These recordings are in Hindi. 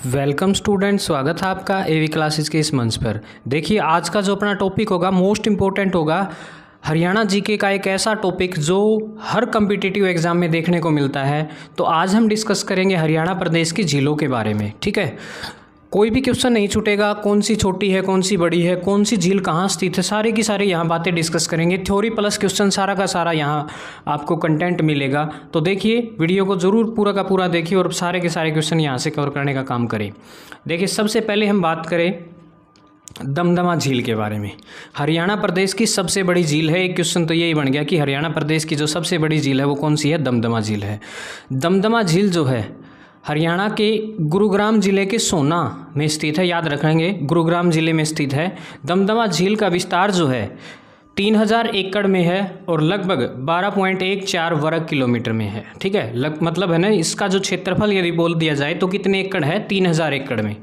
वेलकम स्टूडेंट, स्वागत है आपका एवी क्लासेस के इस मंच पर। देखिए, आज का जो अपना टॉपिक होगा मोस्ट इम्पोर्टेंट होगा हरियाणा जीके का एक ऐसा टॉपिक जो हर कम्पिटिटिव एग्जाम में देखने को मिलता है। तो आज हम डिस्कस करेंगे हरियाणा प्रदेश की झीलों के बारे में। ठीक है, कोई भी क्वेश्चन नहीं छूटेगा, कौन सी छोटी है, कौन सी बड़ी है, कौन सी झील कहाँ स्थित है, सारे की सारे यहाँ बातें डिस्कस करेंगे। थ्योरी प्लस क्वेश्चन सारा का सारा यहाँ आपको कंटेंट मिलेगा। तो देखिए, वीडियो को ज़रूर पूरा का पूरा देखिए और सारे के सारे क्वेश्चन यहाँ से कवर करने का काम करें। देखिए, सबसे पहले हम बात करें दमदमा झील के बारे में। हरियाणा प्रदेश की सबसे बड़ी झील है। एक क्वेश्चन तो यही बन गया कि हरियाणा प्रदेश की जो सबसे बड़ी झील है वो कौन सी है? दमदमा झील है। दमदमा झील जो है हरियाणा के गुरुग्राम जिले के सोना में स्थित है। याद रखेंगे, गुरुग्राम जिले में स्थित है। दमदमा झील का विस्तार जो है 3000 एकड़ में है और लगभग 12.14 वर्ग किलोमीटर में है। ठीक है, मतलब है ना, इसका जो क्षेत्रफल यदि बोल दिया जाए तो कितने एकड़ है? 3000 एकड़ में।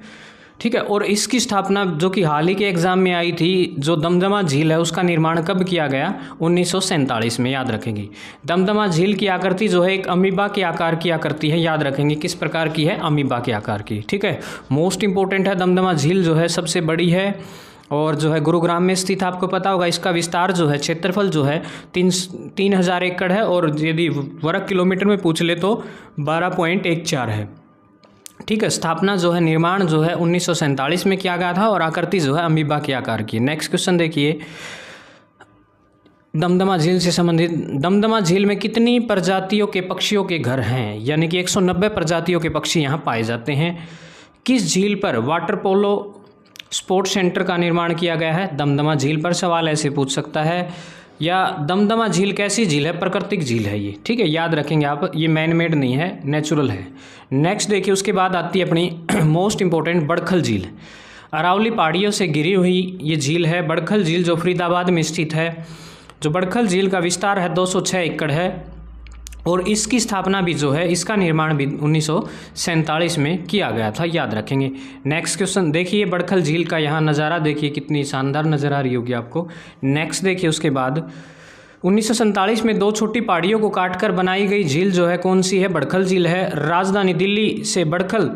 ठीक है, और इसकी स्थापना जो कि हाल ही के एग्जाम में आई थी, जो दमदमा झील है उसका निर्माण कब किया गया? 1947 में। याद रखेंगे, दमदमा झील की आकृति जो है एक अमीबा के आकार की आकृति है। याद रखेंगे किस प्रकार की है? अमीबा के आकार की। ठीक है, मोस्ट इंपॉर्टेंट है। दमदमा झील जो है सबसे बड़ी है और जो है गुरुग्राम में स्थित। आपको पता होगा इसका विस्तार जो है, क्षेत्रफल जो है 3000 एकड़ है और यदि वर्ग किलोमीटर में पूछ ले तो 12.14 है। ठीक है, स्थापना जो है, निर्माण जो है 1947 में किया गया था और आकृति जो है अमीबा के आकार की। नेक्स्ट क्वेश्चन देखिए, दमदमा झील से संबंधित। दमदमा झील में कितनी प्रजातियों के पक्षियों के घर हैं? यानी कि 190 प्रजातियों के पक्षी यहाँ पाए जाते हैं। किस झील पर वाटर पोलो स्पोर्ट्स सेंटर का निर्माण किया गया है? दमदमा झील पर सवाल ऐसे पूछ सकता है। या दमदमा झील कैसी झील है? प्राकृतिक झील है ये। ठीक है, याद रखेंगे आप, ये मैन मेड नहीं है, नेचुरल है। नेक्स्ट देखिए, उसके बाद आती है अपनी मोस्ट इंपॉर्टेंट बड़खल झील। अरावली पहाड़ियों से घिरी हुई ये झील है। बड़खल झील जो फरीदाबाद में स्थित है। जो बड़खल झील का विस्तार है 206 एकड़ है और इसकी स्थापना भी जो है, इसका निर्माण भी 1947 में किया गया था। याद रखेंगे। नेक्स्ट क्वेश्चन देखिए, बड़खल झील का यहाँ नज़ारा देखिए, कितनी शानदार नज़र आ रही होगी आपको। नेक्स्ट देखिए, उसके बाद 1947 में 2 छोटी पहाड़ियों को काटकर बनाई गई झील जो है कौन सी है? बड़खल झील है। राजधानी दिल्ली से बड़खल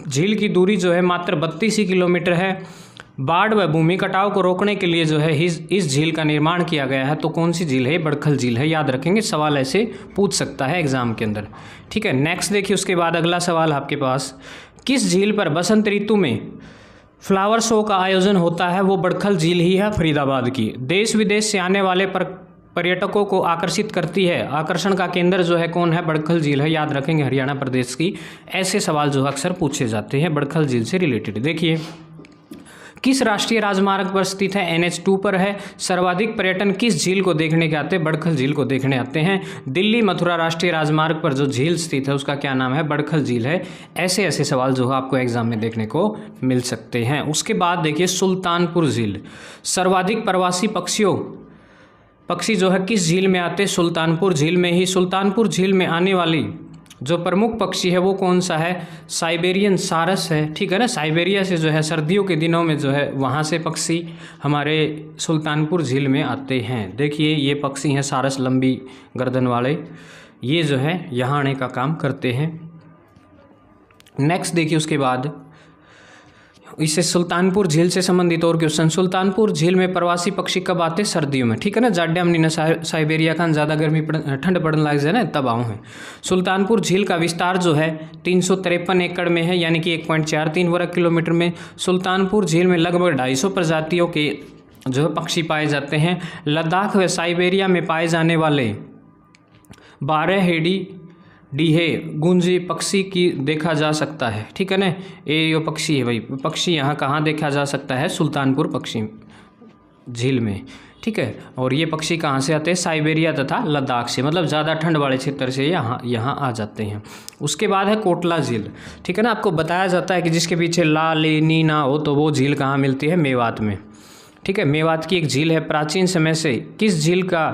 झील की दूरी जो है मात्र 32 ही किलोमीटर है। बाढ़ व भूमि कटाव को रोकने के लिए जो है इस झील का निर्माण किया गया है। तो कौन सी झील है? बड़खल झील है। याद रखेंगे, सवाल ऐसे पूछ सकता है एग्जाम के अंदर। ठीक है, नेक्स्ट देखिए, उसके बाद अगला सवाल आपके पास, किस झील पर बसंत ऋतु में फ्लावर शो का आयोजन होता है? वो बड़खल झील ही है, फरीदाबाद की। देश विदेश से आने वाले पर्यटकों को आकर्षित करती है। आकर्षण का केंद्र जो है कौन है? बड़खल झील है। याद रखेंगे, हरियाणा प्रदेश की। ऐसे सवाल जो अक्सर पूछे जाते हैं बड़खल झील से रिलेटेड। देखिए, किस राष्ट्रीय राजमार्ग पर स्थित है? NH2 पर है। सर्वाधिक पर्यटन किस झील को देखने के आते हैं? बड़खल झील को देखने आते हैं। दिल्ली मथुरा राष्ट्रीय राजमार्ग पर जो झील स्थित है उसका क्या नाम है? बड़खल झील है। ऐसे ऐसे सवाल जो है आपको एग्जाम में देखने को मिल सकते हैं। उसके बाद देखिए, सुल्तानपुर झील। सर्वाधिक प्रवासी पक्षी जो है किस झील में आते हैं? सुल्तानपुर झील में ही। सुल्तानपुर झील में आने वाली जो प्रमुख पक्षी है वो कौन सा है? साइबेरियन सारस है। ठीक है ना, साइबेरिया से जो है सर्दियों के दिनों में जो है वहाँ से पक्षी हमारे सुल्तानपुर झील में आते हैं। देखिए, ये पक्षी हैं सारस, लंबी गर्दन वाले, ये जो है यहाँ आने का काम करते हैं। नेक्स्ट देखिए, उसके बाद इससे सुल्तानपुर झील से संबंधित और क्वेश्चन। सुल्तानपुर झील में प्रवासी पक्षी कब आते? सर्दियों में। ठीक है ना, जाड्या हमने साइबेरिया का ज़्यादा गर्मी ठंड पड़ने लग जाए ना, तब आऊँ है। सुल्तानपुर झील का विस्तार जो है 353 एकड़ में है, यानी कि 1.43 वर्ग किलोमीटर में। सुल्तानपुर झील में लगभग 250 प्रजातियों के जो है पक्षी पाए जाते हैं। लद्दाख व साइबेरिया में पाए जाने वाले 12 हेडी डीहे गुंजी पक्षी की देखा जा सकता है। ठीक है ना, ये पक्षी है भाई। पक्षी यहाँ कहाँ देखा जा सकता है? सुल्तानपुर पक्षी झील में। ठीक है, और ये पक्षी कहाँ से आते हैं? साइबेरिया तथा लद्दाख से, मतलब ज़्यादा ठंड वाले क्षेत्र से यहाँ आ जाते हैं। उसके बाद है कोटला झील। ठीक है ना, आपको बताया जाता है कि जिसके पीछे ला ले नी ना हो तो वो झील कहाँ मिलती है? मेवात में। ठीक है, मेवात की एक झील है। प्राचीन समय से किस झील का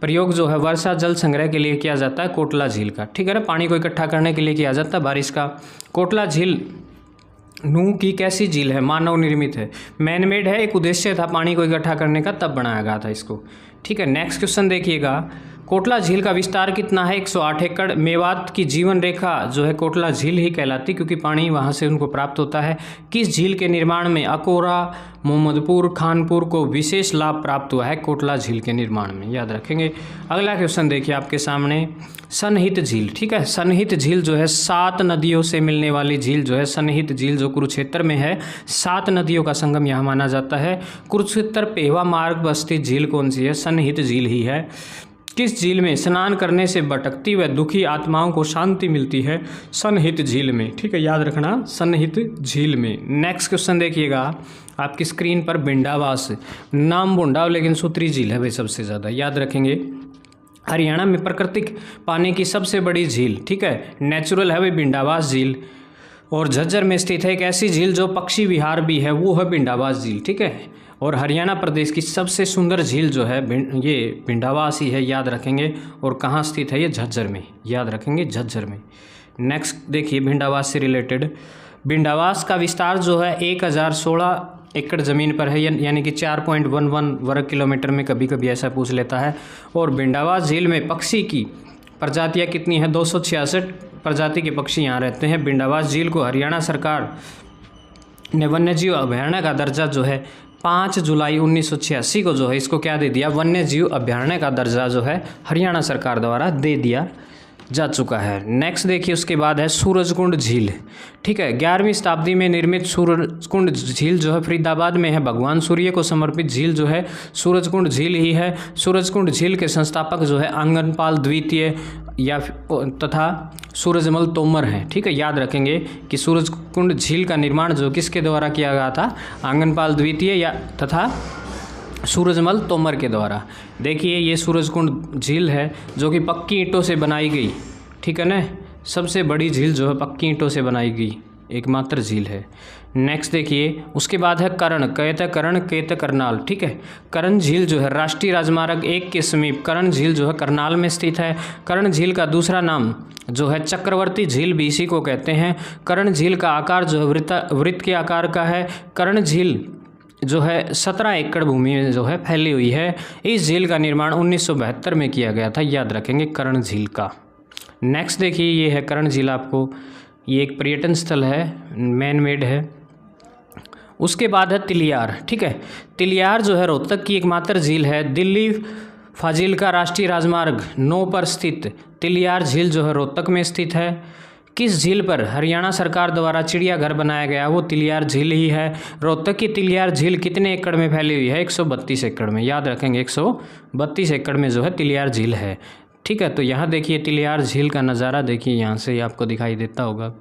प्रयोग जो है वर्षा जल संग्रह के लिए किया जाता है? कोटला झील का। ठीक है ना, पानी को इकट्ठा करने के लिए किया जाता है, बारिश का। कोटला झील नूह की कैसी झील है? मानव निर्मित है। मैन मेड है, एक उद्देश्य था पानी को इकट्ठा करने का, तब बनाया गया था इसको। ठीक है, नेक्स्ट क्वेश्चन देखिएगा, कोटला झील का विस्तार कितना है? 108 एकड़। मेवात की जीवन रेखा जो है कोटला झील ही कहलाती, क्योंकि पानी वहाँ से उनको प्राप्त होता है। किस झील के निर्माण में अकोरा, मोहम्मदपुर, खानपुर को विशेष लाभ प्राप्त हुआ है? कोटला झील के निर्माण में, याद रखेंगे। अगला क्वेश्चन देखिए आपके सामने, सनहित झील। ठीक है, सनहित झील जो है 7 नदियों से मिलने वाली झील जो है सनहित झील, जो कुरुक्षेत्र में है। 7 नदियों का संगम यहाँ माना जाता है। कुरुक्षेत्र पेहवा मार्ग पर स्थित झील कौन सी है? सनहित झील ही है। किस झील में स्नान करने से भटकती व दुखी आत्माओं को शांति मिलती है? सनहित झील में। ठीक है, याद रखना, सनहित झील में। नेक्स्ट क्वेश्चन देखिएगा आपकी स्क्रीन पर, भिंडावास। नाम भुंडाव लेकिन सूत्री झील है भाई सबसे ज़्यादा, याद रखेंगे। हरियाणा में प्राकृतिक पानी की सबसे बड़ी झील, ठीक है, नेचुरल है भाई भिंडावास झील। और झज्जर में स्थित है एक ऐसी झील जो पक्षी विहार भी है, वो है भिंडावास झील। ठीक है, और हरियाणा प्रदेश की सबसे सुंदर झील जो है ये भिंडावास ही है, याद रखेंगे। और कहाँ स्थित है ये? झज्जर में, याद रखेंगे, झज्जर में। नेक्स्ट देखिए भिंडावास से रिलेटेड, भिंडावास का विस्तार जो है 1016 एकड़ ज़मीन पर है, यानी कि 4.11 वर्ग किलोमीटर में, कभी कभी ऐसा पूछ लेता है। और भिंडावास झील में पक्षी की प्रजातियाँ कितनी हैं? 266 प्रजाति के पक्षी यहाँ रहते हैं। भिंडावास झील को हरियाणा सरकार ने वन्यजीव अभयारण्य का दर्जा जो है 5 जुलाई 1986 को जो है इसको क्या दे दिया? वन्यजीव अभयारण्य का दर्जा जो है हरियाणा सरकार द्वारा दे दिया जा चुका है। नेक्स्ट देखिए उसके बाद है सूरजकुंड झील। ठीक है, 11वीं शताब्दी में निर्मित सूरजकुंड झील जो है फरीदाबाद में है। भगवान सूर्य को समर्पित झील जो है सूरजकुंड झील ही है। सूरजकुंड झील के संस्थापक जो है आंगनपाल द्वितीय या तथा सूरजमल तोमर हैं। ठीक है, याद रखेंगे कि सूरजकुंड झील का निर्माण जो किसके द्वारा किया गया था? आंगनपाल द्वितीय या तथा सूरजमल तोमर के द्वारा। देखिए ये सूरजकुंड झील है जो कि पक्की ईंटों से बनाई गई, ठीक है ना, सबसे बड़ी झील जो है पक्की ईंटों से बनाई गई एकमात्र झील है। नेक्स्ट देखिए उसके बाद है करण, करण केत करनाल। ठीक है, करण झील जो है राष्ट्रीय राजमार्ग 1 के समीप करण झील जो है करनाल में स्थित है। करण झील का दूसरा नाम जो है चक्रवर्ती झील भी इसी को कहते हैं। करण झील का आकार जो है वृत्त के आकार का है। करण झील जो है 17 एकड़ भूमि में जो है फैली हुई है। इस झील का निर्माण 1972 में किया गया था, याद रखेंगे करण झील का। नेक्स्ट देखिए ये है करण झील, आपको ये एक पर्यटन स्थल है, मैन मेड है। उसके बाद है तिलियार। ठीक है, तिलियार जो है रोहतक की एकमात्र झील है। दिल्ली फाजिल्का राष्ट्रीय राजमार्ग 9 पर स्थित तिलियार झील जो है रोहतक में स्थित है। किस झील पर हरियाणा सरकार द्वारा चिड़ियाघर बनाया गया? वो तिलियार झील ही है। रोहतक की तिलियार झील कितने एकड़ में फैली हुई है? 132 एकड़ में, याद रखेंगे 132 एकड़ में जो है तिलियार झील है। ठीक है, तो यहाँ देखिए तिलियार झील का नज़ारा देखिए, यहाँ से आपको दिखाई देता होगा।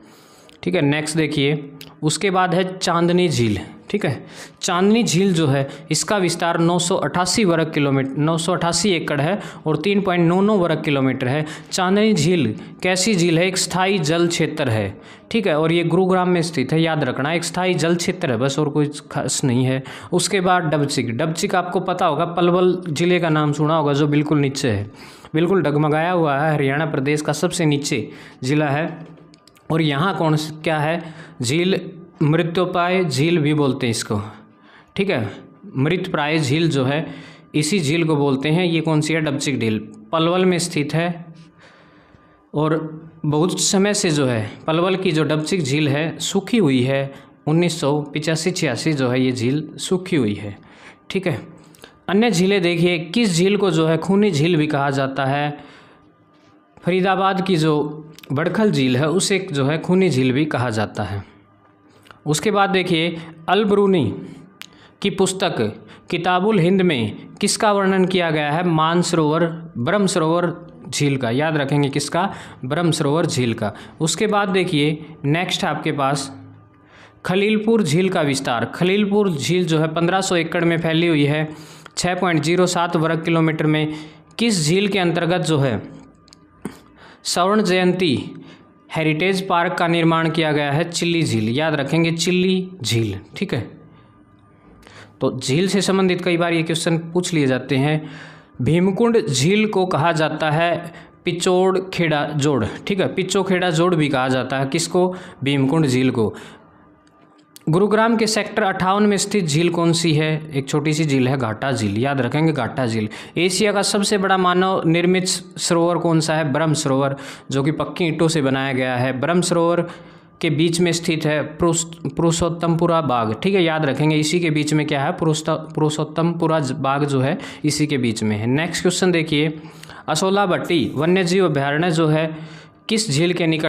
ठीक है, नेक्स्ट देखिए उसके बाद है चांदनी झील। ठीक है, चांदनी झील जो है इसका विस्तार 988 एकड़ है और 3.99 वर्ग किलोमीटर है। चांदनी झील कैसी झील है? एक स्थायी जल क्षेत्र है। ठीक है, और ये गुरुग्राम में स्थित है, याद रखना, एक स्थायी जल क्षेत्र है बस, और कोई खास नहीं है। उसके बाद डबचिक आपको पता होगा, पलवल जिले का नाम सुना होगा, जो बिल्कुल नीचे है, बिल्कुल डगमगाया हुआ है, हरियाणा प्रदेश का सबसे नीचे जिला है। और यहाँ क्या है? झील मृत्योपाय झील भी बोलते हैं इसको। ठीक है, मृतप्राय झील जो है इसी झील को बोलते हैं। ये कौन सी है? डबचिक झील, पलवल में स्थित है। और बहुत समय से जो है पलवल की जो डबचिक झील है सूखी हुई है, 1985-86 जो है ये झील सूखी हुई है। ठीक है, अन्य झीलें देखिए, किस झील को जो है खूनी झील भी कहा जाता है? फरीदाबाद की जो बड़खल झील है उसे जो है खूनी झील भी कहा जाता है। उसके बाद देखिए अल-बरूनी की पुस्तक किताबुल हिंद में किसका वर्णन किया गया है? मानसरोवर, ब्रह्म सरोवर झील का, याद रखेंगे किसका? ब्रह्म सरोवर झील का। उसके बाद देखिए नेक्स्ट आपके पास खलीलपुर झील का विस्तार। खलीलपुर झील जो है 1500 एकड़ में फैली हुई है, 6.07 वर्ग किलोमीटर में। किस झील के अंतर्गत जो है स्वर्ण जयंती हेरिटेज पार्क का निर्माण किया गया है? चिल्ली झील, याद रखेंगे चिल्ली झील। ठीक है, तो झील से संबंधित कई बार ये क्वेश्चन पूछ लिए जाते हैं। भीमकुंड झील को कहा जाता है पिचोड़ खेड़ा जोड़। ठीक है, पिचो खेड़ा जोड़ भी कहा जाता है किसको? भीमकुंड झील को। गुरुग्राम के सेक्टर 58 में स्थित झील कौन सी है? एक छोटी सी झील है घाटा झील, याद रखेंगे घाटा झील। एशिया का सबसे बड़ा मानव निर्मित सरोवर कौन सा है? ब्रह्म सरोवर, जो कि पक्की ईंटों से बनाया गया है। ब्रह्म सरोवर के बीच में स्थित है पुरुषोत्तमपुरा बाग, ठीक है, याद रखेंगे इसी के बीच में क्या है, पुरुषोत्तमपुरा बाग जो है इसी के बीच में है। नेक्स्ट क्वेश्चन देखिए, असोला भट्टी वन्यजीव अभयारण्य जो है किस झील के निकट